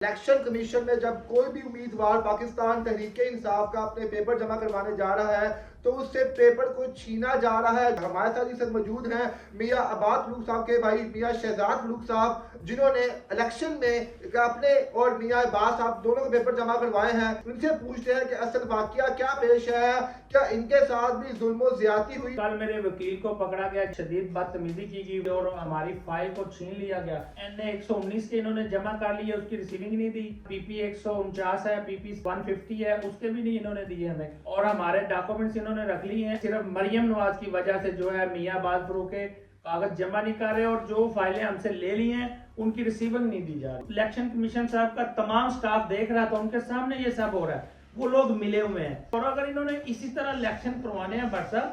Election commission में जब कोई भी उम्मीदवार पाकिस्तान तहरीक इंसाफ का अपने पेपर जमा करवाने जा रहा है तो उससे पेपर को छीना जा रहा है। हमारे साथ इस मौजूद हैं मियां अब्बास फलूक साहब के भाई मियां शहजाद फलूक साहब, जिन्होंने इलेक्शन में अपने और मियां अब्बास साहब दोनों के पेपर जमा करवाए हैं। उनसे पूछते हैं कि असल वाकया क्या पेश है, क्या इनके साथ भी जुल्म ज्यादती हुई। कल मेरे वकील को पकड़ा गया, शदीद बदतमीजी की गई और हमारी फाइल को छीन लिया गया। NA 119 के इन्होंने जमा कर लिए, उसकी रिसीविंग नहीं दी। PP 149 है, PP 150 है, उसके भी नहीं इन्होंने दिए हमें। और हमारे डॉक्यूमेंट्स इन्होंने रख लिए हैं। सिर्फ मरियम नवाज की वजह से जो है मियां अब्बास फलूक के कागज जमा नहीं कर रहे और जो फाइलें हमसे ले ली हैं उनकी रिसीविंग नहीं दी जा रही। इलेक्शन कमीशन साहब का तमाम स्टाफ देख रहा था, उनके सामने ये सब हो रहा है, वो लोग मिले हुए हैं। और अगर इन्होंने इसी तरह इलेक्शन करवाने हैं बरसा,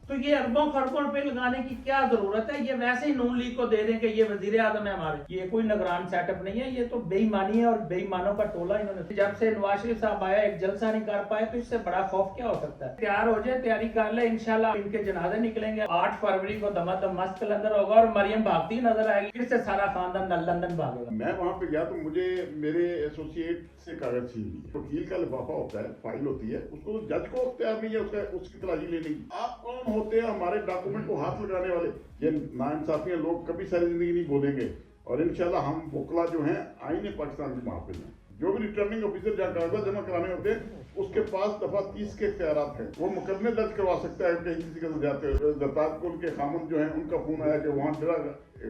तो ये अरबों खरबों रुपए लगाने की क्या जरूरत है। ये वैसे ही नून लीग को दे दें कि ये वजीर आजम है हमारे, ये कोई निगरान सेटअप नहीं है, ये तो बेईमानी है और बेईमानों का टोला इन्होंने। जब से नवाज शरीफ साहब आया एक जलसा नहीं कर पाए, तो इससे बड़ा खौफ क्या हो सकता है। तैयार हो जाए, तैयारी कर ले, इंशाल्लाह इनके जनाजे निकलेंगे। 8 फरवरी को दमादम मस्त कलंदर होगा और मरियम भागती नजर आएगी, फिर से सारा खानदान लंदन भागेगा। मैं वहाँ पे गया तो मुझे मेरे एसोसिएट से कागज छीन लिए। वकील का लिफाफा होता है, फाइल होती है, उसको जज को अख्तियार नहीं है उसकी तलाशी लेने की। आप कौन होते हैं हमारे डॉक्यूमेंट को हाथ लगाने वाले? ये नाइंसाफियां लोग कभी सारी जिंदगी नहीं बोलेंगे। और इंशाल्लाह हम वकला जो हैं आईने पाकिस्तान के मुहाफिज हैं। जो भी रिटर्निंग ऑफिसर जहाँ कागज जमा कराने होते हैं उसके पास दफा 30 के इख्तियारात हैं। वो मुकदमे दर्ज करवा सकता है कहीं किसी के जाते हुए। जरदाद को उनके खामन जो है उनका फोन आया कि वहाँ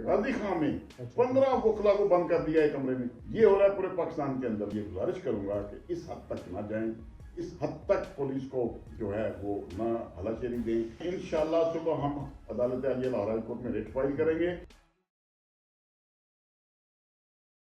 गाजी खां में 15 वकला को बंद कर दिया है कमरे में। ये हो रहा है पूरे पाकिस्तान के अंदर। ये गुजारिश करूंगा कि इस हद तक ना जाएं, इस हद तक पुलिस को जो है वो ना हलाशेरी दें। इंशाल्लाह सुबह हम अदालत आलिया लाहौर हाई कोर्ट में रेट फाइल करेंगे।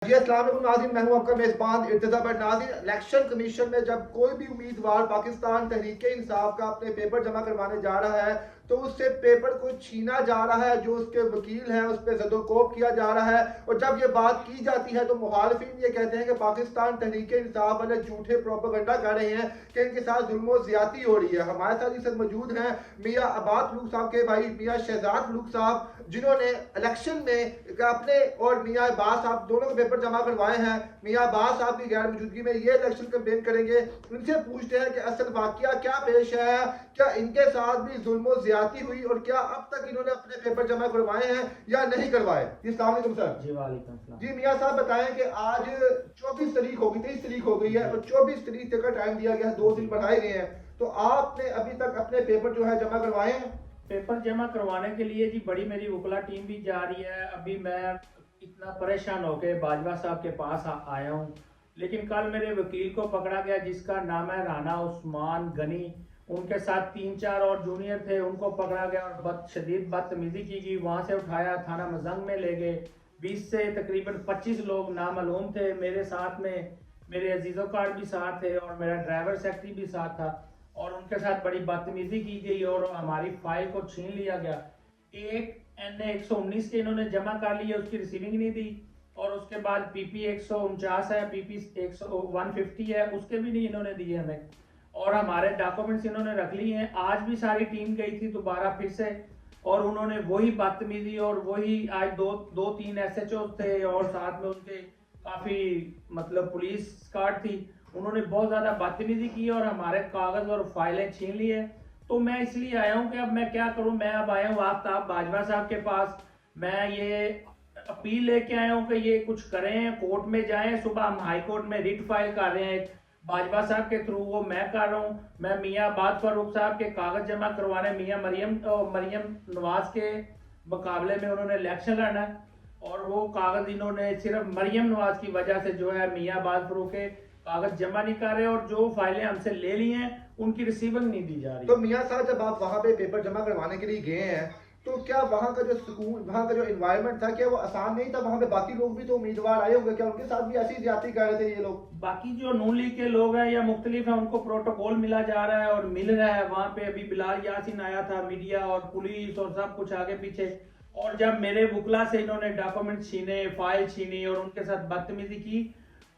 जी अस्सलाम वालेकुम नाज़रीन, मैं हूं आपका मेज़बान इर्तिज़ा भट्ट। नाज़रीन, इलेक्शन कमीशन में जब कोई भी उम्मीदवार पाकिस्तान तहरीक इंसाफ का अपने पेपर जमा करवाने जा रहा है तो उससे पेपर को छीना जा रहा है। जो उसके वकील हैं उस पर ज़दोकोब किया जा रहा है। और जब ये बात की जाती है तो मुखालिफिन ये कहते हैं कि पाकिस्तान तहरीक इंसाफ वाले झूठे प्रोपेगेंडा कर रहे हैं कि इनके साथ जुल्म ज्यादती हो रही है। हमारे साथ इस मौजूद हैं मियां अब्बास फलूक साहब के भाई मियां शहजाद फलूक साहब, जिन्होंने इलेक्शन में अपने और मियां अब्बास साहब दोनों के पेपर जमा करवाए हैं। मियां अब्बास साहब की गैर मौजूदगी में ये इलेक्शन कैंपेन करेंगे। उनसे पूछते हैं कि असल वाकया क्या पेश है, क्या इनके साथ भी जुल्म ज्यादती हुई और क्या अब तक इन्होंने अपने पेपर जमा करवाए हैं या नहीं करवाए। जी अस्सलाम वालेकुम सर। जी वालेकुम सलाम। जी मियां साहब बताएं कि आज 24 तारीख हो गई, 23 तारीख हो गई है और 24 तारीख तक का टाइम दिया गया है, 2 दिन बढ़ाए गए हैं, तो आपने अभी तक अपने पेपर जो है जमा करवाए हैं? पेपर जमा करवाने के लिए जी बड़ी मेरी वकला टीम भी जा रही है। अभी मैं इतना परेशान होकर बाजवा साहब के पास आया हूँ, लेकिन कल मेरे वकील को पकड़ा गया जिसका नाम है राना उस्मान गनी। उनके साथ 3-4 और जूनियर थे, उनको पकड़ा गया और शदीद बदतमीजी की गई। वहाँ से उठाया थाना मजंग में ले गए। 20 से तकरीबन 25 लोग नामालूम थे। मेरे साथ में मेरे अजीज़ों कार्ड भी साथ थे और मेरा ड्राइवर सेक्रेटरी भी साथ था और उनके साथ बड़ी बदतमीजी की गई और हमारी फाइल को छीन लिया गया। एक NA 119 के इन्होंने जमा कर लिए, उसकी रिसीविंग नहीं दी। और उसके बाद PP 149 है, PP 150 है, उसके भी नहीं इन्होंने दिए हमें। और हमारे डॉक्यूमेंट्स इन्होंने रख लिए हैं। आज भी सारी टीम गई थी दोबारा फिर से और उन्होंने वही बदतमीजी और वही आज दो तीन SHO थे और साथ में उनके काफ़ी मतलब पुलिस कार्ड थी। उन्होंने बहुत ज़्यादा बदतमीजी की और हमारे कागज़ और फाइलें छीन ली है। तो मैं इसलिए आया हूँ कि अब मैं क्या करूँ। मैं अब आया हूँ आफ्ताब बाजवा साहब के पास। मैं ये अपील लेके आया हूँ कि ये कुछ करें, कोर्ट में जाएं। सुबह हम हाई कोर्ट में रिट फाइल कर रहे हैं बाजवा साहब के थ्रू, वो मैं कर रहा हूँ। मैं मियां अब्बास फलूक साहब के कागज जमा करवाने, मियां मरियम नवाज के मुकाबले में उन्होंने इलेक्शन लड़ना है और वो कागज इन्होंने सिर्फ मरियम नवाज की वजह से जो है मियां अब्बास फलूक के कागज जमा नहीं कर रहे और जो फाइलें हमसे ले ली हैं उनकी रिसीविंग नहीं दी जा रही। तो मियां साहब जब आप वहां पे पेपर जमा करवाने के लिए गए हैं तो क्या वहां का जो सुकून, वहां का जो एनवायरनमेंट था, क्या वो आसान नहीं था? वहां पे बाकी लोग भी तो उम्मीदवार आए होंगे, क्या उनके साथ भी ऐसी ज्यादती कर रहे थे ये लोग? बाकी जो नून लीग के लोग हैं या मुख्तलिफ है, उनको प्रोटोकॉल मिला जा रहा है और मिल रहा है। वहाँ पे अभी बिलाल यासीन आया था, मीडिया और पुलिस और सब कुछ आगे पीछे। और जब मेरे वकला से इन्होंने डॉक्यूमेंट छीने, फाइल छीनी और उनके साथ बदतमीजी की,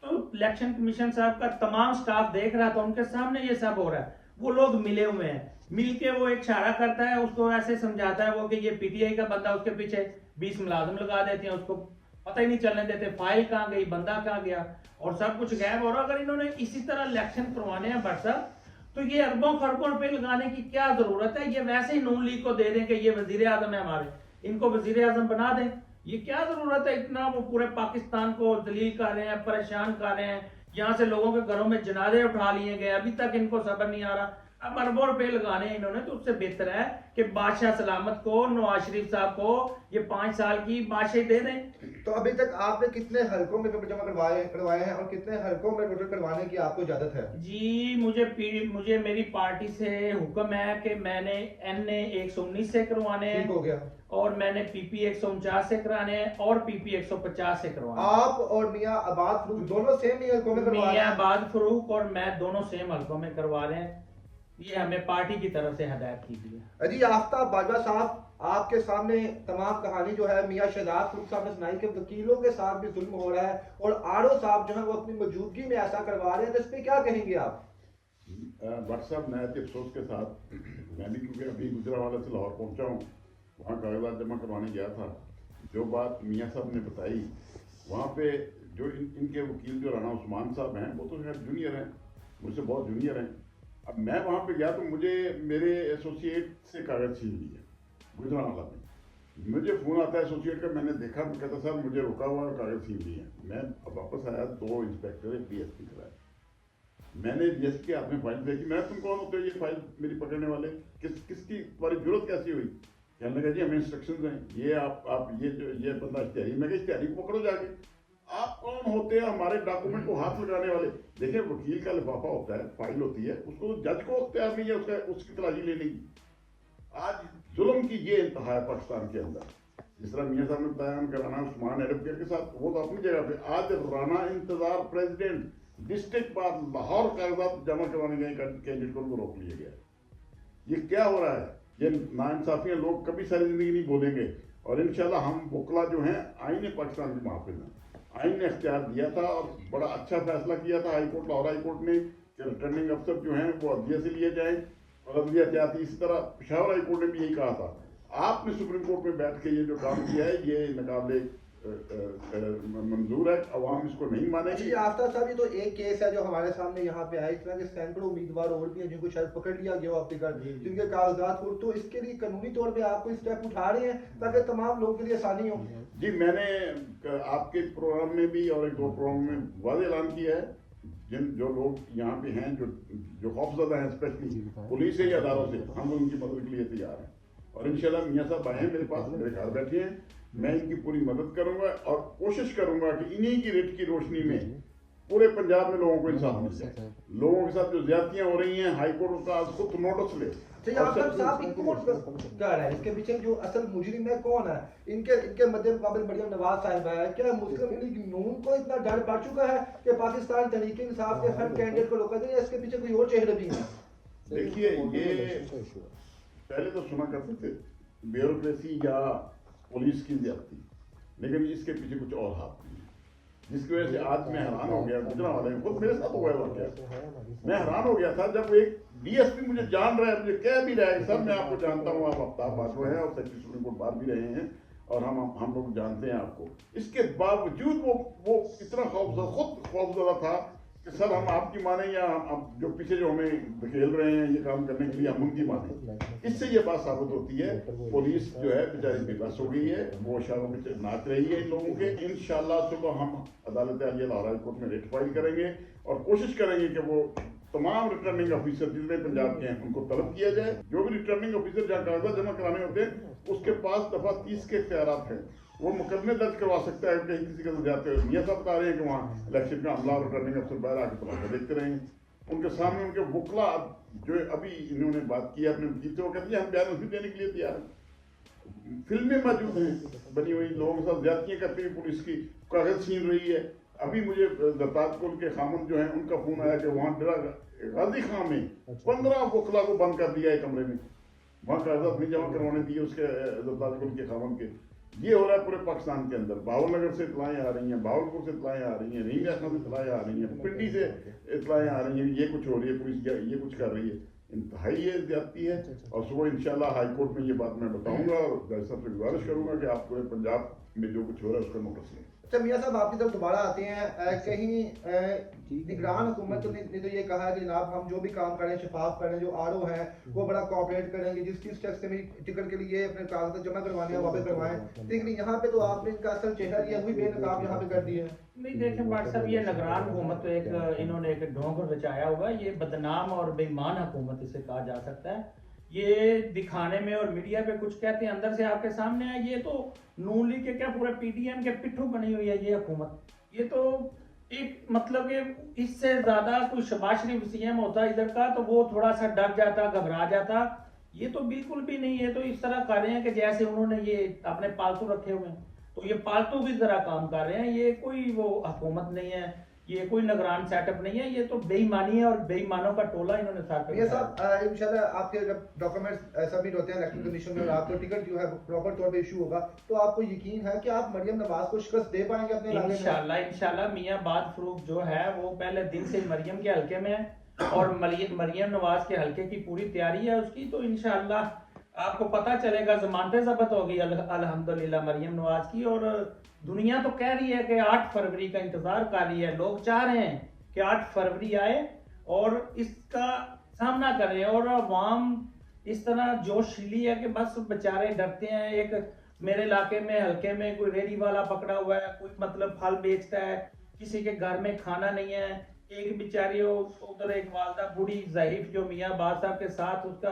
तो इलेक्शन कमीशन साहब का तमाम स्टाफ देख रहा था, उनके सामने ये सब हो रहा है। वो लोग मिले हुए हैं, मिलके वो एक इशारा करता है, उसको ऐसे समझाता है वो कि ये PTI का बंदा, उसके पीछे 20 मुलाजिम लगा देते हैं, उसको पता ही नहीं चलने देते, फाइल कहाँ गई, बंदा कहाँ गया, और सब कुछ गायब हो रहा। अगर इन्होंने इसी तरह इलेक्शन करवाने हैं भट्ट साहब, तो ये अरबों खरबों रुपए लगाने की क्या जरूरत है? ये वैसे ही नून लीग को दे दें कि ये वजीर आजम है हमारे, इनको वजीर आजम बना दें। ये क्या जरूरत है इतना? वो पूरे पाकिस्तान को दलील कर रहे हैं, परेशान कर रहे हैं, यहाँ से लोगों के घरों में जनाजे उठा लिए गए, अभी तक इनको सब्र नहीं आ रहा। अब अरबों रुपए लगाने हैं इन्होंने, तो उससे बेहतर है कि बादशाह सलामत को, नवाज शरीफ साहब को ये 5 साल की बादशाही दे दें। तो अभी तक आपने कितने हलकों में पेपर जमा करवाए हैं और कितने हलकों में टोटल करवाने की आपको इजाजत है? जी, मुझे मेरी पार्टी से हुक्म है कि मैंने NA 119 से करवाने ठीक हो हैं, गया। और मैंने PP 149 से कराने हैं, और PP 150 से करवाने हैं। आप और मियां आबाद फरूक दोनों सेम ही हलकों में करवा रहे मियां हैं? आबाद फरूक और मैं दोनों सेम हलकों में करवा रहे हैं। ये हमें पार्टी की तरफ से हदायत की गई है। अजी आफ्ताब बाजवा साहब, आपके सामने तमाम कहानी जो है मियां शहजाद फरूक साहब ने सुनाई कि वकीलों के साथ भी जुल्म हो रहा है और आरओ साहब जो है वो अपनी मौजूदगी में ऐसा करवा रहे हैं, तो इस पे क्या कहेंगे आप? भट्ट साहब, नहायत अफसोस के साथ मैं भी, क्योंकि अभी गुजरांवाला से लाहौर पहुंचा हूँ, वहाँ कागजात जमा करवाने गया था। जो बात मियाँ साहब ने बताई, वहाँ पे जो इनके वकील जो राना उस्मान साहब हैं, वो तो खैर जूनियर हैं, मुझसे बहुत जूनियर हैं। अब मैं वहाँ पे गया तो मुझे मेरे एसोसिएट से कागज छीन लिए गुजरांवाला में। मुझे फ़ोन आता है एसोसिएट का, मैंने देखा, मैं कहता साहब मुझे रुका हुआ कागज छीन लिए। मैं वापस आया, 2 इंस्पेक्टर DSP कराए। मैंने DSP के हाथ में फाइल देखी। मैं, तुम कौन होते हो ये फाइल मेरी पकड़ने वाले? किसकी तुम्हारी जरूरत कैसी हुई? कहने लगा जी हमें इंस्ट्रक्शंस हैं, ये आप ये बंदा इश्तिहारी। मैं कहा इश्तिहारी को पकड़ो जाके। आप कौन होते हैं हमारे डॉक्यूमेंट को हाथ लगाने वाले? देखिए, वकील का लिफाफा होता है, फाइल होती है, उसको तो जज को अख्तियार नहीं है उसकी तलाशी लेने की। आज जुल्म की ये इंतहा है पाकिस्तान के अंदर। जिस तरह मियाँ साहब ने बताया उनका राना उस्मान एडवोकेट के साथ, वो तो अपनी जगह पे। आज राना इंतजार प्रेसिडेंट डिस्ट्रिक्ट बार लाहौर कागजात जमा करवाने गए कैंडिडेट को रोक लिया गया। ये क्या हो रहा है? ये नाइंसाफियां लोग कभी सारी जिंदगी नहीं बोलेंगे। और इंशाल्लाह हम वकला जो हैं, आईने पाकिस्तान के मुहाफिज हैं। आइन ने अख्तियार दिया था और बड़ा अच्छा फैसला किया था high court, Lahore high court ने, कि रिटर्निंग अफसर जो हैं वो अदलिया से लिए जाएं और अदलिया एहतियाती। इसी तरह पेशावर हाई कोर्ट ने भी यही कहा था। आपने सुप्रीम कोर्ट में बैठ के ये जो काम किया है, ये नाकाबिले मंजूर है, अवाम इसको नहीं मानेगी। जी आफ्ताब साहब, ये तो एक केस है जो हमारे सामने यहाँ पे आया, इस तरह के सैकड़ों उम्मीदवार और भी हैं जिनको शायद पकड़ लिया गया हो आपके घर, जिनके कागजात हो, तो इसके लिए कानूनी तौर पे आप कोई स्टेप उठा रहे हैं ताकि तमाम लोगों के लिए आसानी हो? जी, मैंने आपके प्रोग्राम में भी और 1-2 प्रोग्राम में वाज़ेह ऐलान किया है, जो लोग यहाँ पे हैं, जो खौफजदा हैं, स्पेशली पुलिस से या अदालों से, हम उनकी मदद के लिए तैयार हैं। और इंशाल्लाह मियाँ साहब आए हैं मेरे पास, मेरे घर बैठे हैं, मैं इनकी पूरी मदद करूंगा और कोशिश करूंगा कि इन्हीं की रेट की रोशनी में पूरे पंजाब में लोगों को इंसाफ मिल जाए। लोगों के साथ जो ज्यादतियां हो रही हैं, हाई कोर्ट का आज खुद नोटिस ले। आफ्ताब साहब, क्या है इसके पीछे जो असल मुजरिम है कौन है? इनके मध्य मुकाबले मरियम नवाज साहिबा है। क्या मुस्लिम लीग नून को इतना डर पड़ चुका है कि पाकिस्तान तहरीक इंसाफ के हर कैंडिडेट को रोका जाए? इसके पीछे कोई और चेहरे भी है? देखिए, ये पहले तो सुना करते थे ब्यूरोक्रेसी या पुलिस की ज्यादती, लेकिन इसके पीछे कुछ और हाथ नहीं है, जिसकी वजह से आज मैं हैरान हो गया। गुजरांवाला में खुद मेरे साथ हुआ है वाकया। मैं हैरान हो गया था जब एक DSP मुझे जान रहा है, मुझे कह भी रहा है कि सर मैं आपको जानता हूँ, आप आफ्ताब बाजवा हैं और सेक्रेटरी सुप्रीम कोर्ट बाहर भी रहे हैं और हम लोग जानते हैं आपको। इसके बावजूद वो इतना खौफजदा था कि सर हम आपकी माने या हम जो पीछे जो हमें धकेल रहे हैं ये काम करने के लिए, हम उनकी माने। इससे ये बात साबित होती है पुलिस जो है बेचारी बेबस हो गई है, वो इशारों पे नाच रही है इन लोगों के। इंशाल्लाह सुबह हम अदालत आलिया लाहौर हाई कोर्ट में रेट फाइल करेंगे और कोशिश करेंगे कि वो तमाम रिटर्निंग ऑफिसर जितने पंजाब के हैं उनको तलब किया जाए। जो भी रिटर्निंग ऑफिसर जहाँ कागजात जमा कराने होते हैं, उसके पास दफा 30 के इख्तियारात हैं, वो मुकदमे दर्ज करवा सकता है कहीं किसी का जाते हुए। मियाँ साहब बता रहे हैं कि वहाँ इलेक्शन का अमला और रिटर्निंग अफसर बाहर आके तमाशा देखते रहेंगे। उनके सामने उनके वकला जो अभी इन्होंने बात की अपने वकील से, वो कहते हैं हम बयान भी देने के लिए तैयार हैं। फिल्में मौजूद हैं बनी हुई, लोगों के साथ ज्यादतियाँ करती हुई पुलिस की, कागज छीन रही है। अभी मुझे दत्तात्पुर के खामन जो है उनका फोन आया कि वहाँ गाजी खां में 15 वकला को बंद कर दिया है कमरे में, वहाँ कागजात नहीं जमा करवाने दिए उसके दत्तात्पुर के खामन के। ये हो रहा है पूरे पाकिस्तान के अंदर। भावनगर से इतलाएं आ रही हैं, भावलपुर से इतलाएं आ रही हैं, रींग से इतलाएं आ रही हैं, पिंडी से इतलाएं आ रही हैं, ये कुछ हो रही है, पुलिस ये कुछ कर रही है। इंतहाई ये ज्यादती है। और सुबह इंशाल्लाह हाई कोर्ट में ये बात मैं बताऊंगा और जज साहब से गुजारिश करूंगा कि आप पूरे पंजाब में जो कुछ हो रहा है उसका नोटिस लें। अच्छा मियाँ साहब, आपकी तरफ दोबारा आते हैं। कहीं निगरान हुकूमत ने तो ये कहा है कि जनाब हम जो भी काम करें शफाफ करें, जो आरओ है वो बड़ा कोऑपरेट करेंगे, जिस शख्स से भी टिकट के लिए अपने कागजात जमा करवाने हैं वापस करवाएं। लेकिन यहाँ पे तो आपने इनका असल चेहरा लिया हुई बेनकाब यहाँ पे कर दिया है। नहीं देखें भाट साहब, ये निगरान हुकूमत तो एक इन्होंने एक ढोंग रचाया होगा। ये बदनाम और बेईमान हुकूमत इसे कहा जा सकता है। ये दिखाने में और मीडिया पे कुछ कहते हैं, अंदर से आपके सामने है। ये तो नून लीग के क्या पूरे पीडीएम के पिट्ठू बनी हुई है ये हुकूमत। ये तो एक मतलब कि इससे ज्यादा कोई शबाज शरीफ सीएम होता इधर का तो वो थोड़ा सा डर जाता, घबरा जाता। ये तो बिल्कुल भी नहीं। ये तो इस तरह कर रहे हैं कि जैसे उन्होंने ये अपने पालतू रखे हुए हैं, तो ये पालतू की तरह काम कर रहे हैं। ये कोई वो हुकूमत नहीं है, ये कोई निगरान सेटअप नहीं है। ये तो बेईमानी है और बेईमानों का टोला इन्होंने साथ ये साहब इंशाल्लाह आपके जब डॉक्यूमेंट्स सबमिट होते हैं इलेक्शन कमीशन में और आपको टिकट जो है प्रॉपर तौर पे इशू होगा, तो आपको यकीन है कि आप मरियम नवाज को शिकस्त दे पाएंगे अपने इलाके में? इंशाल्लाह मियां बाद फरूक जो है वो पहले दिन से मरियम के हल्के में है और मरियम नवाज के हल्के की पूरी तैयारी है उसकी। तो इंशाल्लाह आपको पता चलेगा, जमानतें जब्त होगी अल्हम्दुलिल्लाह मरियम नवाज की। और दुनिया तो कह रही है कि 8 फरवरी का इंतजार कर रही है। लोग चाह रहे हैं कि 8 फरवरी आए और इसका सामना करें। और अवाम इस तरह जोशीली है कि बस बेचारे डरते हैं। एक मेरे इलाके में हल्के में कोई रेहड़ी वाला पकड़ा हुआ है, कोई मतलब फल बेचता है, किसी के घर में खाना नहीं है। एक बेचारी उधर एक वालदा बूढ़ी ज़हीफ जो मियाँ बाद साहब के साथ, उसका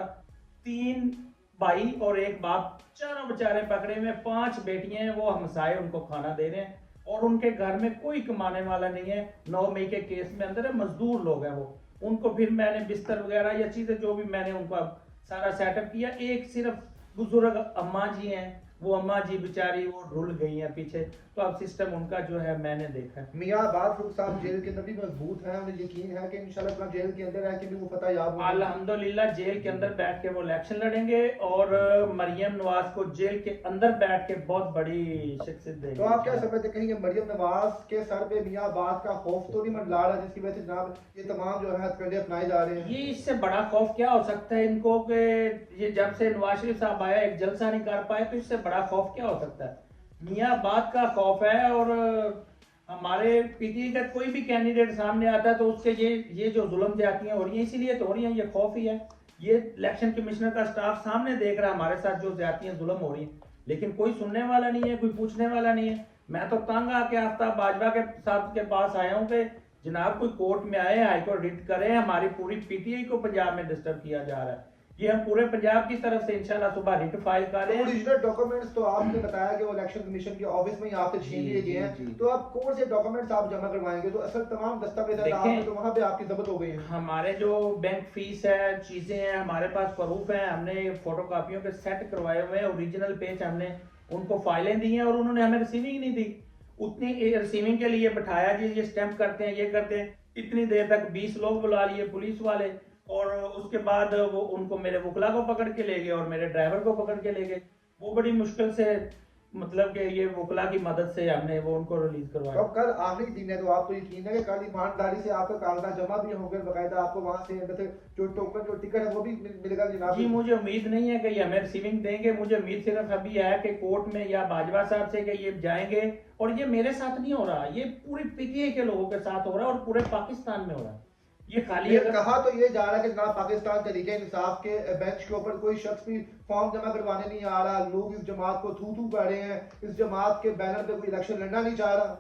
3 भाई और एक बाप, चारों बेचारे पकड़े हुए। 5 बेटियां हैं, वो हमसाए उनको खाना दे रहे हैं और उनके घर में कोई कमाने वाला नहीं है। 9 मई के केस में अंदर है, मजदूर लोग हैं वो। उनको फिर मैंने बिस्तर वगैरह या चीजें जो भी मैंने उनको सारा सेटअप किया। एक सिर्फ बुजुर्ग अम्मा जी हैं, वो अम्मा जी बेचारी वो रुल गई हैं पीछे। तो अब सिस्टम उनका जो है मैंने देखा है। मियाँ बाद फरूक साहब जेल के अंदर भी मजबूत हैं, उन्हें यकीन है कि इंशाल्लाह अपना जेल के अंदर रह के भी वो फतह याब होंगे। अल्हम्दुलिल्लाह जेल के अंदर बैठ के वो इलेक्शन लड़ेंगे और मरियम नवाज को जेल के अंदर बैठ के बहुत बड़ी शख्सियत देंगे। तो आप क्या समझते हैं, कहीं मरियम नवाज के सर पे मियाँ बाद का खौफ तो नहीं मंडला रहा जिसकी वजह से जनाब ये तमाम जो है हथकंडे अपनाए जा रहे हैं? ये इससे बड़ा खौफ क्या हो सकता है इनको कि ये जब से नवाज शरीफ साहब आया एक जलसा नहीं कर पाए, तो इससे बड़ा खौफ क्या हो सकता है? मियाँ बाद का खौफ है। और हमारे पीटीआई का कोई भी कैंडिडेट सामने आता है तो उसके ये जो जुल्म ज्यादतियां हो रही हैं, इसीलिए तो हो रही हैं। ये खौफ ही है। ये इलेक्शन कमिश्नर का स्टाफ सामने देख रहा है हमारे साथ जो ज्यादतियां जुल्म हो रही हैं, लेकिन कोई सुनने वाला नहीं है, कोई पूछने वाला नहीं है। मैं तो तंग आके आफ्ताब बाजवा के साहब के पास आया हूँ कि जनाब कोई कोर्ट में आए, हाईकोर्ट रिट करें, हमारी पूरी पीटीआई को पंजाब में डिस्टर्ब किया जा रहा है। ये हम पूरे पंजाब की तरफ से इंशाल्लाह सुबह रिट फाइल कर रहे हैं। ओरिजिनल डॉक्यूमेंट्स तो आपने बताया कि वो इलेक्शन कमीशन के ऑफिस में ही आपसे छीन लिए गए हैं, तो आप कौन से डॉक्यूमेंट्स आप जमा करवाएंगे? तो असल तमाम दस्तावेज तो वहां पे आपकी जब्त हो गई है। हमारे जो बैंक फीस है, चीजें हैं, हमारे पास प्रूफ है। हमने फोटोकॉपियों के सेट करवाए हुए हैं, ओरिजिनल पेज हमने उनको फाइलें दी हैं और उन्होंने हमें रिसीविंग नहीं दी। उतनी रिसीविंग के लिए बिठाया जी, ये स्टैंप करते हैं, ये करते हैं। इतनी देर तक 20 लोग बुला लिए पुलिस वाले और उसके बाद वो उनको मेरे वकला को पकड़ के ले गए और मेरे ड्राइवर को पकड़ के ले गए। वो बड़ी मुश्किल से मतलब कि ये वकला की मदद से हमने वो उनको रिलीज करवाया। तो कल आखिरी दिन है, तो आपको यकीन है कि कल ईमानदारी से आपका कागजात जमा भी होंगे, बकायदा आपको वहां से जो टोकन जो टिकट है वो भी मिलेगा जनाब? जी मुझे उम्मीद नहीं है कि हमें रिसीविंग देंगे। मुझे उम्मीद सिर्फ अभी है कि कोर्ट में या बाजवा साहब से कि ये जाएंगे। और ये मेरे साथ नहीं हो रहा, ये पूरी पीटीआई के लोगों के साथ हो रहा है और पूरे पाकिस्तान में हो रहा है। ये खाली कहा तो ये जा रहा है कि जनाब पाकिस्तान तहरीके इंसाफ के बेंच के ऊपर कोई शख्स भी फॉर्म जमा करवाने नहीं आ रहा। लोग इस जमात को थू थू कर रहे हैं, इस जमात के बैनर पे कोई इलेक्शन लड़ना नहीं चाह रहा।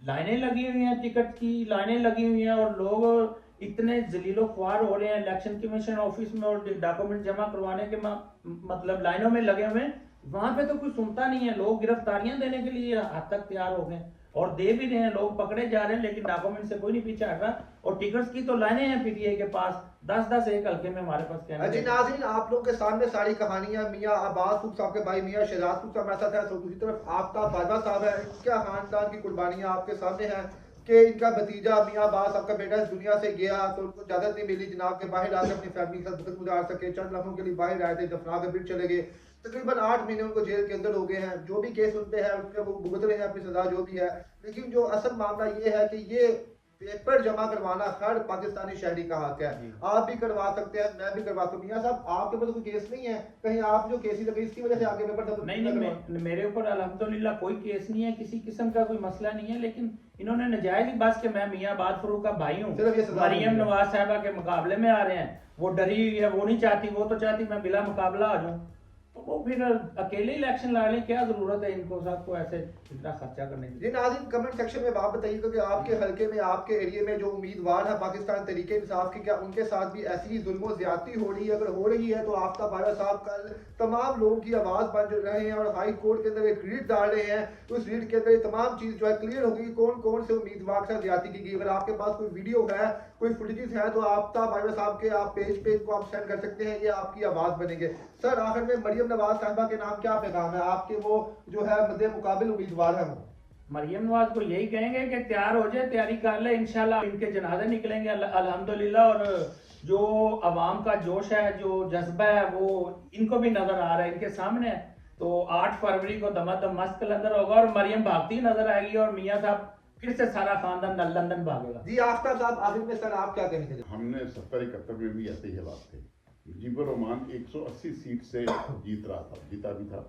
लाइनें लगी हुई हैं, टिकट की लाइनें लगी हुई हैं और लोग इतने जलीलो ख्वार हो रहे हैं इलेक्शन कमीशन ऑफिस में और डॉक्यूमेंट जमा करवाने के मतलब लाइनों में लगे हुए हैं। वहां पे तो कोई सुनता नहीं है। लोग गिरफ्तारियां देने के लिए हद तक तैयार हो गए और दे भी रहे हैं। लोग पकड़े जा रहे हैं लेकिन डॉक्यूमेंट से कोई नहीं पीछे हट रहा। और टिकट्स की तो लाइनें हैं पीटीआई के पास 10-10 एक हल्के में हमारे पास कहने। जी नाज़रीन, आप लोगों के सामने सारी कहानियां मियाँ अब्बास फरूक साहब के भाई मियाँ शहजाद फरूक साहब हमारे साथ है, तो दूसरी तरफ आफ्ताब बाजवा साहब है। इनका खानदान की कुर्बानियां आपके सामने हैं कि इनका भतीजा मियाँ अब्बास साहब का बेटा इस दुनिया से गया तो उनको इजाजत नहीं मिली जनाब के बाहर आकर अपनी फैमिली के साथ वक्त गुजार सके। चंद लम्हों के लिए बाहर आए थे, दफना के फिर चले गए। तकरीबन 8 महीने उनको जेल के अंदर हो गए हैं। जो भी केस उनपे है उसमें वो भुगत रहे हैं अपनी सजा जो भी है। लेकिन जो असल मामला ये है कि ये पेपर जमा करवाना हर पाकिस्तानी शहरी का हक है। आप भी करवा सकते हैं, मैं भी करवा सकता हूँ। मियां साहब, आपके ऊपर तो कोई केस नहीं है, कहीं आप जो केसी लगे इसकी वजह से आगे पेपर नहीं, मेरे ऊपर अल्हम्दुलिल्लाह कोई केस नहीं है, किसी किस्म का कोई मसला नहीं है, लेकिन इन्होंने नजायज ही बस के मैं मियां बात फरूक का भाई हूँ, सिर्फ ये सजा मरियम हुई है। नवाज साहबा के मुकाबले में आ रहे हैं। वो डरी हुई है, वो नहीं चाहती, वो तो चाहती मैं बिला मुकाबला आ जाऊं, तो वो फिर अकेले इलेक्शन लड़ लें। क्या जरूरत है इनको सबको ऐसे इतना खर्चा करने की। जी नाज़रीन, कमेंट सेक्शन में आप बताइएगा कि आपके हलके में, आपके एरिया में जो उम्मीदवार है पाकिस्तान तहरीक इंसाफ की, क्या उनके साथ भी ऐसी ही जुल्म ज्यादती हो रही है? अगर हो रही है तो आफ्ताब बाजवा साहब कल तमाम लोगों की आवाज बन रहे हैं और हाई कोर्ट के अंदर एक रीट डाल रहे हैं। तो उस रीट के अंदर ये तमाम चीज जो है क्लियर होगी कि कौन कौन से उम्मीदवार के साथ ज्यादती की गई। अगर आपके पास कोई वीडियो है, कोई फुटेजेस है, तो आफ्ताब बाजवा साहब के आप पेज पे इनको आप सेंड कर सकते हैं, ये आपकी आवाज बनेंगे। सर, आखिर में मरियम नवाज साहिबा के नाम क्या पैगाम है? आपके वो जो है मद्दे मुकाबिल उम्मीदवार है, वो मरियम नवाज को यही कहेंगे कि तैयार हो जाए, तैयारी कर ले, इंशाल्लाह इनके जनाजे निकलेंगे अल्हम्दुलिल्लाह। और जो अवाम का जोश है, जो जज्बा है, वो इनको भी नजर आ रहा है, इनके सामने है। तो 8 फरवरी को दमादम मस्त कलंदर होगा और मरियम भागती नजर आएगी और मियां साहब फिर से सारा खानदान लंदन भागेगा। जी आफ्ताब साहब, आखिर में सर आप क्या कहेंगे? हमने 70-71 में भी ऐसे ही हालात थे। मुजीबुर रहमान 180 सीट से जीता भी था,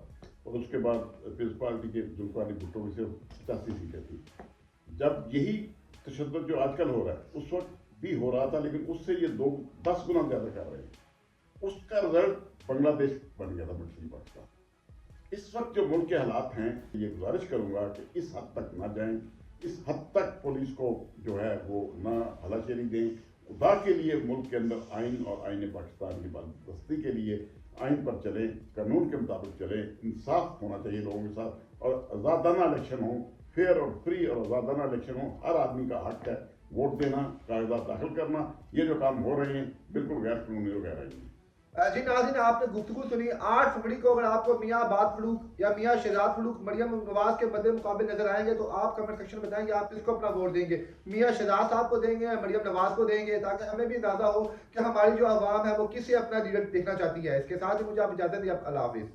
और उसके बाद पीपल्स पार्टी के जुल्फानी भुट्टो में से 85 सीटें थी। जब यही तशद्दुद जो आजकल हो रहा है उस वक्त भी हो रहा था, लेकिन उससे ये 10 गुना ज्यादा कर रहे हैं। उसका रिजल्ट बांग्लादेश बन गया था, मिलिट्री पाकिस्तान। इस वक्त जो मुल्क के हालात हैं, ये गुजारिश करूंगा कि इस हद तक ना जाएं, इस हद तक पुलिस को जो है वो ना हलाशेरी दें। खुदा के लिए मुल्क के अंदर आइन और आइन पाकिस्तान की बंदोबस्ती के लिए आइन पर चले, कानून के मुताबिक चले, इंसाफ होना चाहिए लोगों के साथ, और आज़ादाना इलेक्शन हो, फेयर और फ्री और आज़ादाना इलेक्शन हो। हर आदमी का हक है वोट देना, कागजात दाखिल करना। ये जो काम हो रहे हैं बिल्कुल गैर कानूनी और गैर आईनी। जी नाज़रीन, आपने गुफ्तगू सुनी। 8 फरवरी को अगर आपको मियां बात फलूक या मियां शहजाद फलूक मरियम नवाज के मद्दे मुकाबले नजर आएंगे तो आप कमेंट सेक्शन में बताएंगे आप किसको अपना वोट देंगे, मियां शहजाद साहब को देंगे या मरियम नवाज को देंगे, ताकि हमें भी अंदाजा हो कि हमारी जो आवाम है वो किसे अपना लीडर देखना चाहती है। इसके साथ ही मुझे आप इजाजत दी, अल्लाह हाफिज।